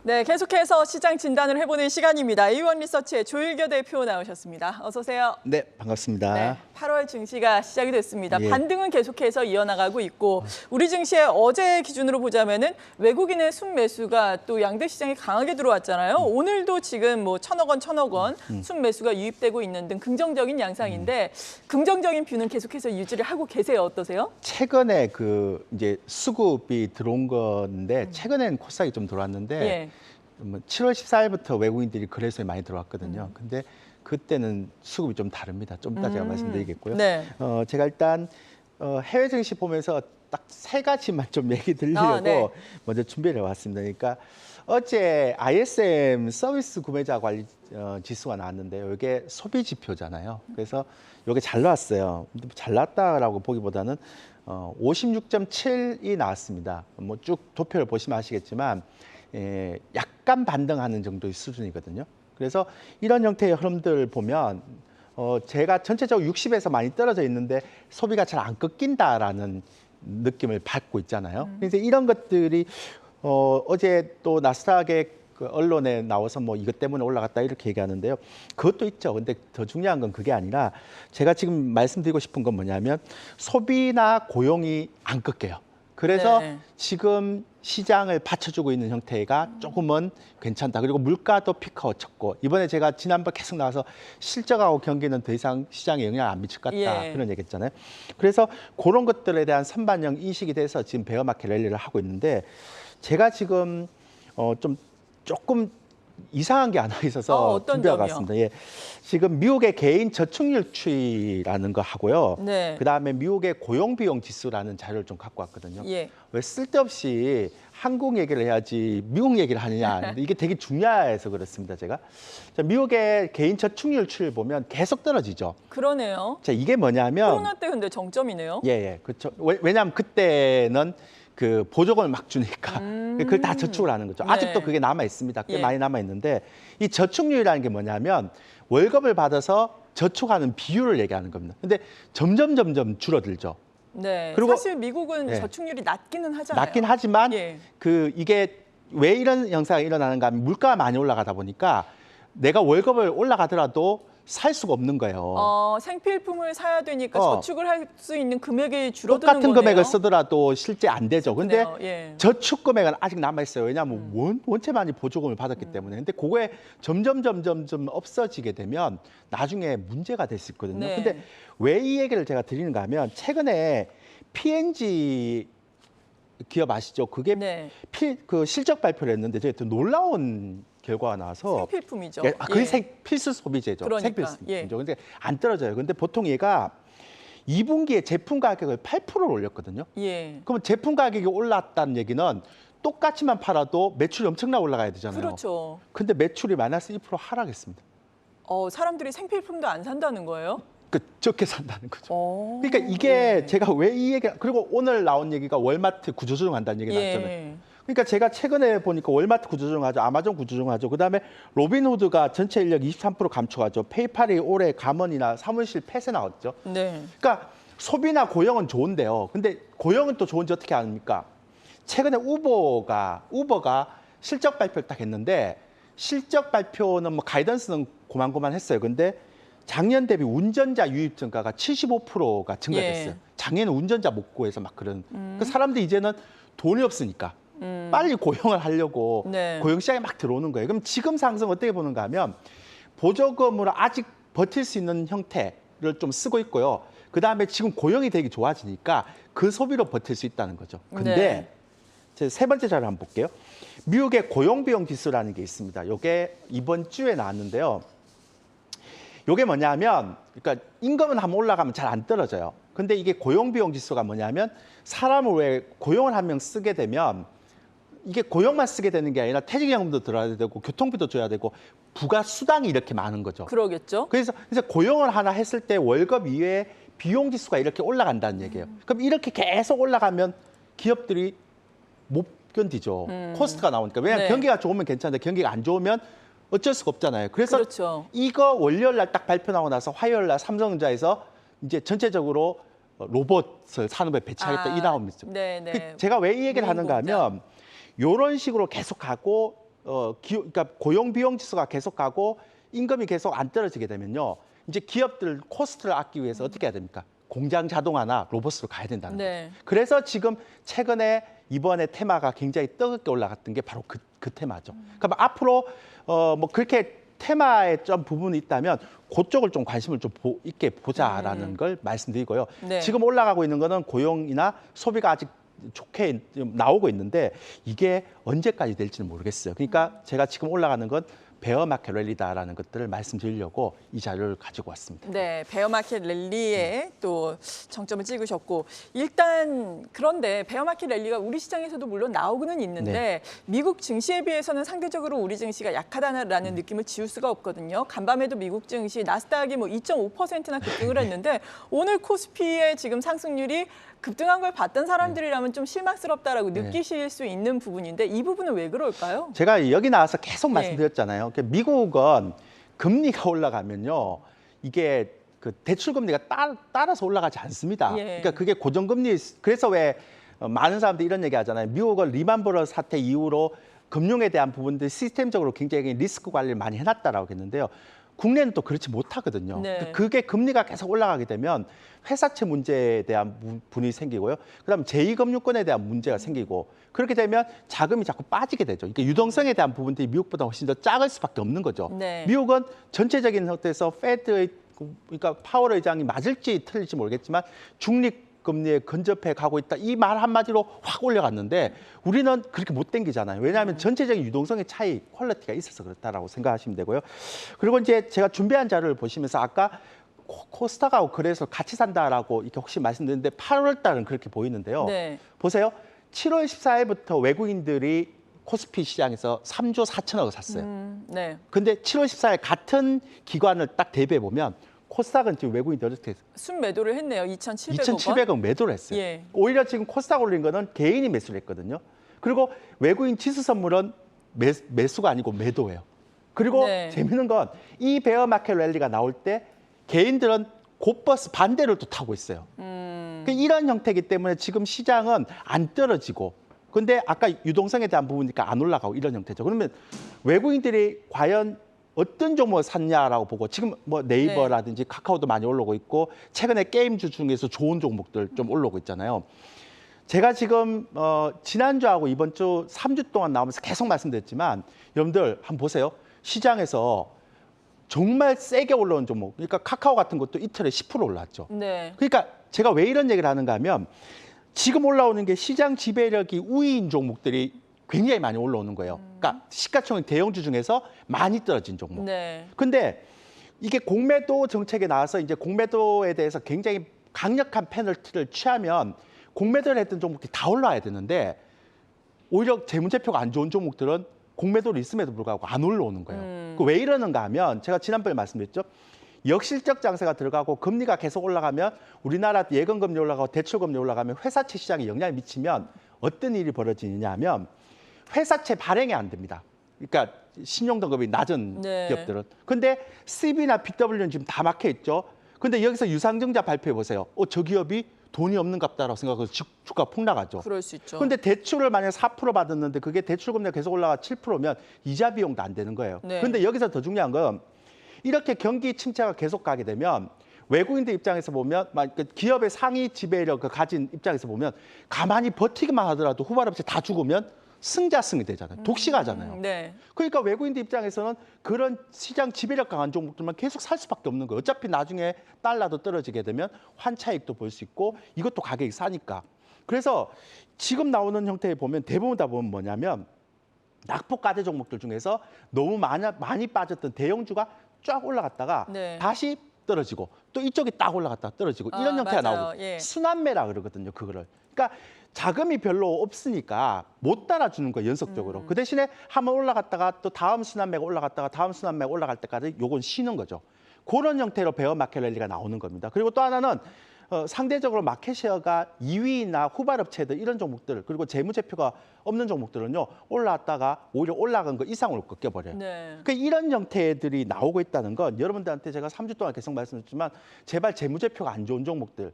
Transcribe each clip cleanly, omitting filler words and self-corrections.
네, 계속해서 시장 진단을 해보는 시간입니다. A1 리서치의 조일교 대표 나오셨습니다. 어서 오세요. 네, 반갑습니다. 네, 8월 증시가 시작이 됐습니다. 예. 반등은 계속해서 이어나가고 있고 우리 증시의 어제 기준으로 보자면은 외국인의 순매수가 또 양대 시장에 강하게 들어왔잖아요. 오늘도 지금 뭐 1,000억 원 순매수가 유입되고 있는 등 긍정적인 양상인데 긍정적인 뷰는 계속해서 유지를 하고 계세요. 어떠세요? 최근에 이제 수급이 들어온 건데 최근에는 코스닥이 좀 들어왔는데 예. 7월 14일부터 외국인들이 거래소에 많이 들어왔거든요. 근데 그때는 수급이 좀 다릅니다. 좀 이따 제가 말씀드리겠고요. 네. 제가 일단 해외 증시 보면서 딱 세 가지만 좀 얘기 드리려고 네. 먼저 준비를 해왔습니다. 그러니까 어제 ISM 서비스 구매자 관리 지수가 나왔는데요. 이게 소비 지표잖아요. 그래서 이게 잘 나왔어요. 근데 잘 나왔다라고 보기보다는 56.7이 나왔습니다. 뭐 쭉 도표를 보시면 아시겠지만 약간 반등하는 정도의 수준이거든요. 그래서 이런 형태의 흐름들 보면 제가 전체적으로 60에서 많이 떨어져 있는데 소비가 잘 안 꺾인다라는 느낌을 받고 있잖아요. 그래서 이런 것들이 어제 또 나스닥의 그 언론에 나와서 뭐 이것 때문에 올라갔다 이렇게 얘기하는데요. 그것도 있죠. 근데 더 중요한 건 그게 아니라 제가 지금 말씀드리고 싶은 건 뭐냐면 소비나 고용이 안 꺾여요. 그래서 네. 지금 시장을 받쳐주고 있는 형태가 조금은 괜찮다. 그리고 물가도 피크아웃 쳤고 이번에 제가 지난번 계속 나와서 실적하고 경기는 더 이상 시장에 영향을 안 미칠 것 같다. 예. 그런 얘기 했잖아요. 그래서 그런 것들에 대한 선반영 인식이 돼서 지금 베어마켓 랠리를 하고 있는데 제가 지금 조금 이상한 게 하나 있어서 어떤 준비해 점이요? 봤습니다. 예. 지금 미국의 개인 저축률 추이라는 거 하고요. 네. 그다음에 미국의 고용 비용 지수라는 자료를 좀 갖고 왔거든요. 예. 왜 쓸데없이 한국 얘기를 해야지 미국 얘기를 하느냐. 근데 이게 되게 중요해서 그렇습니다, 제가. 자, 미국의 개인 저축률 추이를 보면 계속 떨어지죠. 그러네요. 자, 이게 뭐냐면 코로나 때 근데 정점이네요. 예, 그렇죠. 왜냐하면 그때는 그 보조금을 막 주니까 그걸 다 저축을 하는 거죠. 네. 아직도 그게 남아 있습니다. 꽤 예. 많이 남아 있는데 이 저축률이라는 게 뭐냐면 월급을 받아서 저축하는 비율을 얘기하는 겁니다. 근데 점점 줄어들죠. 네. 그리고- 사실 미국은 예. 저축률이 낮기는 하잖아요. 낮긴 하지만 예. 이게 왜 이런 현상이 일어나는가 하면 물가가 많이 올라가다 보니까 내가 월급을 올라가더라도 살 수가 없는 거예요. 생필품을 사야 되니까 어. 저축을 할 수 있는 금액이 줄어드는 똑같은 거네요. 금액을 쓰더라도 실제 안 되죠. 근데 그러네요. 예. 저축 금액은 아직 남아 있어요. 왜냐하면 원체 많이 보조금을 받았기 때문에. 근데 그거에 점점 없어지게 되면 나중에 문제가 될 수 있거든요. 네. 근데 왜 이 얘기를 제가 드리는가 하면 최근에 P&G 기업 아시죠? 그게 네. 그 실적 발표를 했는데 되게 또 놀라운 결과가 나와서 생필품이죠. 그게 예. 필수 소비재죠. 그러니까, 생필수죠. 예. 근데 안 떨어져요. 근데 보통 얘가 2분기에 제품 가격을 8%를 올렸거든요. 예. 그러면 제품 가격이 올랐다는 얘기는 똑같이만 팔아도 매출이 엄청나게 올라가야 되잖아요. 그렇죠. 근데 매출이 마이너스 1% 하락했습니다. 사람들이 생필품도 안 산다는 거예요? 적게 산다는 거죠. 그러니까 예. 이게 제가 왜 이 얘기 그리고 오늘 나온 얘기가 월마트 구조조정한다는 얘기 나왔잖아요. 예. 그러니까 제가 최근에 보니까 월마트 구조조정하죠, 아마존 구조조정하죠. 그다음에 로빈후드가 전체 인력 23% 감축하죠. 페이팔이 올해 감원이나 사무실 폐쇄 나왔죠. 네. 그러니까 소비나 고용은 좋은데요. 근데 고용은 또 좋은지 어떻게 아닙니까? 최근에 우버가 실적 발표를 딱 했는데 실적 발표는 뭐 가이던스는 고만고만했어요. 근데 작년 대비 운전자 유입 증가가 75%가 증가됐어요. 예. 작년에 운전자 못 구해서 막 그런. 그 사람들이 이제는 돈이 없으니까 빨리 고용을 하려고 네. 고용 시장에 막 들어오는 거예요. 그럼 지금 상승 어떻게 보는가 하면 보조금으로 아직 버틸 수 있는 형태를 좀 쓰고 있고요. 그다음에 지금 고용이 되게 좋아지니까 그 소비로 버틸 수 있다는 거죠. 근데 네. 제 세 번째 자료 한번 볼게요. 미국의 고용 비용 지수라는 게 있습니다. 이게 이번 주에 나왔는데요. 이게 뭐냐면 그러니까 임금은 한번 올라가면 잘 안 떨어져요. 근데 이게 고용 비용 지수가 뭐냐면 사람을 왜 고용을 한 명 쓰게 되면 이게 고용만 쓰게 되는 게 아니라 퇴직연금도 들어야 되고 교통비도 줘야 되고 부가 수당이 이렇게 많은 거죠. 그러겠죠. 그래서 고용을 하나 했을 때 월급 이외에 비용 지수가 이렇게 올라간다는 얘기예요. 그럼 이렇게 계속 올라가면 기업들이 못 견디죠. 코스트가 나오니까. 왜냐하면 네. 경기가 좋으면 괜찮은데 경기가 안 좋으면 어쩔 수가 없잖아요. 그래서 그렇죠. 이거 월요일 날 딱 발표 나고 나서 화요일 날 삼성전자에서 이제 전체적으로 로봇을 산업에 배치하겠다 이 나옵니다. 네네. 제가 왜 이 얘기를 하는가 하면 이런 식으로 계속 가고 그러니까 고용 비용 지수가 계속 가고 임금이 계속 안 떨어지게 되면요. 이제 기업들 코스트를 아끼기 위해서 어떻게 해야 됩니까? 공장 자동화나 로봇으로 가야 된다는 거예요. 네. 그래서 지금 최근에 이번에 테마가 굉장히 뜨겁게 올라갔던 게 바로 그 테마죠. 그럼 앞으로 뭐 그렇게 테마의 좀 부분이 있다면 그쪽을 좀 관심을 좀 있게 보자라는 걸 말씀드리고요. 네. 지금 올라가고 있는 거는 고용이나 소비가 아직 좋게 나오고 있는데 이게 언제까지 될지는 모르겠어요. 그러니까 제가 지금 올라가는 건 베어마켓 랠리다라는 것들을 말씀드리려고 이 자료를 가지고 왔습니다. 네, 베어마켓 랠리에 또 정점을 찍으셨고 일단 그런데 베어마켓 랠리가 우리 시장에서도 물론 나오고는 있는데 네. 미국 증시에 비해서는 상대적으로 우리 증시가 약하다는 느낌을 지울 수가 없거든요. 간밤에도 미국 증시 나스닥이 뭐 2.5%나 급등을 했는데 오늘 코스피의 지금 상승률이 급등한 걸 봤던 사람들이라면 좀 실망스럽다라고 네. 느끼실 수 있는 부분인데 이 부분은 왜 그럴까요? 제가 여기 나와서 계속 네. 말씀드렸잖아요. 미국은 금리가 올라가면요. 이게 그 대출 금리가 따라서 올라가지 않습니다. 예. 그러니까 그게 고정금리 그래서 왜 많은 사람들이 이런 얘기 하잖아요. 미국은 리만 브러스 사태 이후로 금융에 대한 부분들 시스템적으로 굉장히 리스크 관리를 많이 해놨다라고 했는데요. 국내는 또 그렇지 못하거든요. 네. 그게 금리가 계속 올라가게 되면 회사채 문제에 대한 부분이 생기고요. 그다음 제2금융권에 대한 문제가 생기고 그렇게 되면 자금이 자꾸 빠지게 되죠. 그러니까 유동성에 대한 부분들이 미국보다 훨씬 더 작을 수밖에 없는 거죠. 네. 미국은 전체적인 상태에서 페드의 그러니까 파월 의장이 맞을지 틀릴지 모르겠지만 중립 금리에 근접해 가고 있다. 이 말 한마디로 확 올려갔는데 우리는 그렇게 못 땡기잖아요. 왜냐하면 전체적인 유동성의 차이, 퀄리티가 있어서 그렇다라고 생각하시면 되고요. 그리고 이제 제가 준비한 자료를 보시면서 아까 코스닥하고 그래서 같이 산다라고 이렇게 혹시 말씀드렸는데 8월 달은 그렇게 보이는데요. 네. 보세요. 7월 14일부터 외국인들이 코스피 시장에서 3조 4천억을 샀어요. 네. 근데 7월 14일 같은 기관을 딱 대비해 보면 코스닥은 지금 외국인들이 어떻게 했어요? 순매도를 했네요. 2,700억 원. 2,700억 매도를 했어요. 예. 오히려 지금 코스닥 올린 거는 개인이 매수를 했거든요. 그리고 외국인 지수 선물은 매수가 아니고 매도예요. 그리고 네. 재밌는 건 이 베어마켓 랠리가 나올 때 개인들은 곧버스 반대를 또 타고 있어요. 그러니까 이런 형태이기 때문에 지금 시장은 안 떨어지고 근데 아까 유동성에 대한 부분이니까 안 올라가고 이런 형태죠. 그러면 외국인들이 과연 어떤 종목을 샀냐라고 보고 지금 뭐 네이버라든지 카카오도 많이 올라오고 있고 최근에 게임주 중에서 좋은 종목들 좀 올라오고 있잖아요. 제가 지금 지난주하고 이번 주 3주 동안 나오면서 계속 말씀드렸지만 여러분들 한번 보세요. 시장에서 정말 세게 올라온 종목 그러니까 카카오 같은 것도 이틀에 10% 올랐죠. 네. 그러니까 제가 왜 이런 얘기를 하는가 하면 지금 올라오는 게 시장 지배력이 우위인 종목들이 굉장히 많이 올라오는 거예요. 그러니까 시가총액 대형주 중에서 많이 떨어진 종목. 네. 근데 이게 공매도 정책에 나와서 이제 공매도에 대해서 굉장히 강력한 페널티를 취하면 공매도를 했던 종목들이 다 올라와야 되는데 오히려 재무제표가 안 좋은 종목들은 공매도를 있음에도 불구하고 안 올라오는 거예요. 왜 이러는가 하면 제가 지난번에 말씀드렸죠. 역실적 장세가 들어가고 금리가 계속 올라가면 우리나라 예금금리 올라가고 대출금리 올라가면 회사채 시장에 영향을 미치면 어떤 일이 벌어지느냐 하면 회사채 발행이 안 됩니다. 그러니까 신용등급이 낮은 네. 기업들은. 근데 CB나 BW는 지금 다 막혀 있죠. 근데 여기서 유상증자 발표해 보세요. 저 기업이 돈이 없는갑다라고 생각해서 주가 폭락하죠. 그럴 수 있죠. 근데 대출을 만약에 4% 받았는데 그게 대출 금리가 계속 올라가 7%면 이자 비용도 안 되는 거예요. 네. 근데 여기서 더 중요한 건 이렇게 경기 침체가 계속 가게 되면 외국인들 입장에서 보면 기업의 상위 지배력 가진 입장에서 보면 가만히 버티기만 하더라도 후발업체 다 죽으면 승자승이 되잖아요. 독식하잖아요. 네. 그러니까 외국인들 입장에서는 그런 시장 지배력 강한 종목들만 계속 살 수밖에 없는 거예요. 어차피 나중에 달러도 떨어지게 되면 환차익도 볼 수 있고 이것도 가격이 싸니까. 그래서 지금 나오는 형태에 보면 대부분 다 보면 뭐냐면 낙폭과대 종목들 중에서 너무 많이 빠졌던 대형주가 쫙 올라갔다가 네. 다시 떨어지고 또 이쪽이 딱 올라갔다 떨어지고 이런 형태가 맞아요. 나오고 예. 순환매라 그러거든요. 그거를. 그러니까 자금이 별로 없으니까 못 따라주는 거예요. 연속적으로. 그 대신에 한번 올라갔다가 또 다음 순환매가 올라갔다가 다음 순환매가 올라갈 때까지 요건 쉬는 거죠. 그런 형태로 베어마켓 랠리가 나오는 겁니다. 그리고 또 하나는 상대적으로 마켓시어가 2위나 후발업체들 이런 종목들 그리고 재무제표가 없는 종목들은요 올라왔다가 오히려 올라간 거 이상으로 꺾여버려요. 네. 그러니까 이런 형태들이 나오고 있다는 건 여러분들한테 제가 3주 동안 계속 말씀드렸지만 제발 재무제표가 안 좋은 종목들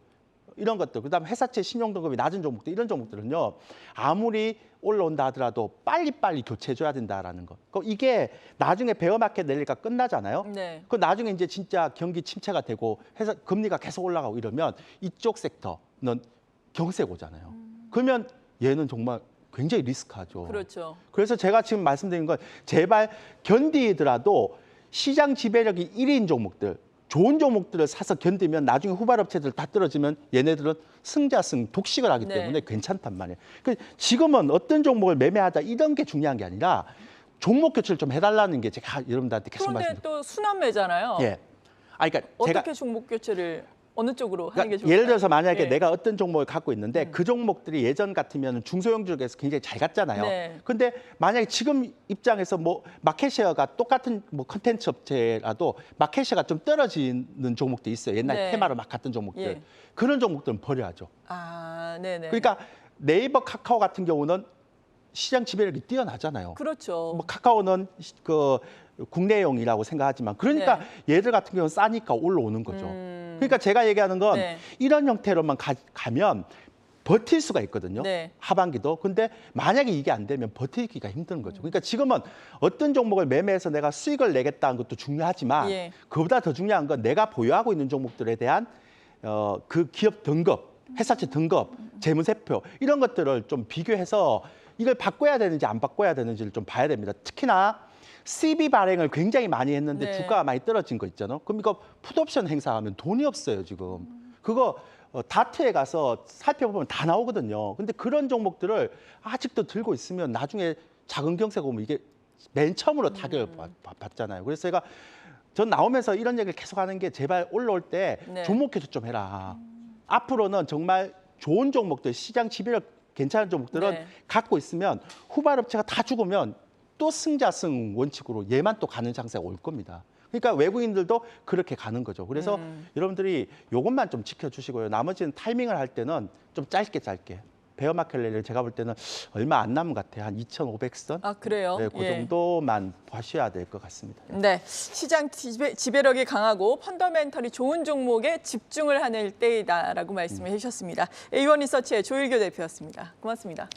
이런 것들, 그다음 회사채 신용등급이 낮은 종목들, 이런 종목들은요, 아무리 올라온다 하더라도 빨리빨리 교체해줘야 된다라는 거. 이게 나중에 베어마켓 랠리가 끝나잖아요. 네. 그 나중에 이제 진짜 경기 침체가 되고 회사 금리가 계속 올라가고 이러면 이쪽 섹터는 경색 오잖아요. 그러면 얘는 정말 굉장히 리스크하죠. 그렇죠. 그래서 제가 지금 말씀드린 건 제발 견디더라도 시장 지배력이 1인 종목들, 좋은 종목들을 사서 견디면 나중에 후발업체들 다 떨어지면 얘네들은 승자승 독식을 하기 네. 때문에 괜찮단 말이에요. 지금은 어떤 종목을 매매하자 이런 게 중요한 게 아니라 종목 교체를 좀 해달라는 게 제가 여러분들한테 계속 그런데 말씀드립니다. 또 순환매잖아요. 예. 그러니까 어떻게 제가 종목 교체를 어느 쪽으로 하는 게 그러니까 좋을까요? 예를 들어서 만약에 예. 내가 어떤 종목을 갖고 있는데 그 종목들이 예전 같으면 중소형주에서 굉장히 잘 갔잖아요. 네. 근데 만약에 지금 입장에서 뭐 마켓쉐어가 똑같은 뭐 컨텐츠 업체라도 마켓쉐어가 좀 떨어지는 종목도 있어요. 옛날 네. 테마로 막 갔던 종목들. 예. 그런 종목들은 버려야죠. 아, 네네. 그러니까 네이버, 카카오 같은 경우는 시장 지배력이 뛰어나잖아요. 그렇죠. 뭐 카카오는 그 국내용이라고 생각하지만 그러니까 얘들 같은 경우는 싸니까 올라오는 거죠. 그러니까 제가 얘기하는 건 네. 이런 형태로만 가면 버틸 수가 있거든요. 네. 하반기도. 근데 만약에 이게 안 되면 버티기가 힘든 거죠. 그러니까 지금은 어떤 종목을 매매해서 내가 수익을 내겠다는 것도 중요하지만 예. 그보다 더 중요한 건 내가 보유하고 있는 종목들에 대한 그 기업 등급, 회사채 등급, 재무제표 이런 것들을 좀 비교해서 이걸 바꿔야 되는지 안 바꿔야 되는지를 좀 봐야 됩니다. 특히나 CB 발행을 굉장히 많이 했는데 네. 주가가 많이 떨어진 거 있잖아요. 그럼 이거 풋옵션 행사하면 돈이 없어요, 지금. 그거 다트에 가서 살펴보면 다 나오거든요. 근데 그런 종목들을 아직도 들고 있으면 나중에 작은 경색 오면 이게 맨 처음으로 타격을 받잖아요. 그래서 제가 전 나오면서 이런 얘기를 계속 하는 게 제발 올라올 때 네. 종목 교체 좀 해라. 앞으로는 정말 좋은 종목들, 시장 지배력 괜찮은 종목들은 네. 갖고 있으면 후발업체가 다 죽으면 또 승자승 원칙으로 얘만 또 가는 장세가 올 겁니다. 그러니까 외국인들도 그렇게 가는 거죠. 그래서 여러분들이 이것만 좀 지켜주시고요. 나머지는 타이밍을 할 때는 좀 짧게. 베어마켓 랠리를 제가 볼 때는 얼마 안 남은 것 같아요. 한 2,500선? 아, 그래요? 네, 그 예. 정도만 보셔야 될 것 같습니다. 네, 시장 지배력이 강하고 펀더멘털이 좋은 종목에 집중을 하는 때이다라고 말씀을 해주셨습니다. A1 리서치의 조일교 대표였습니다. 고맙습니다.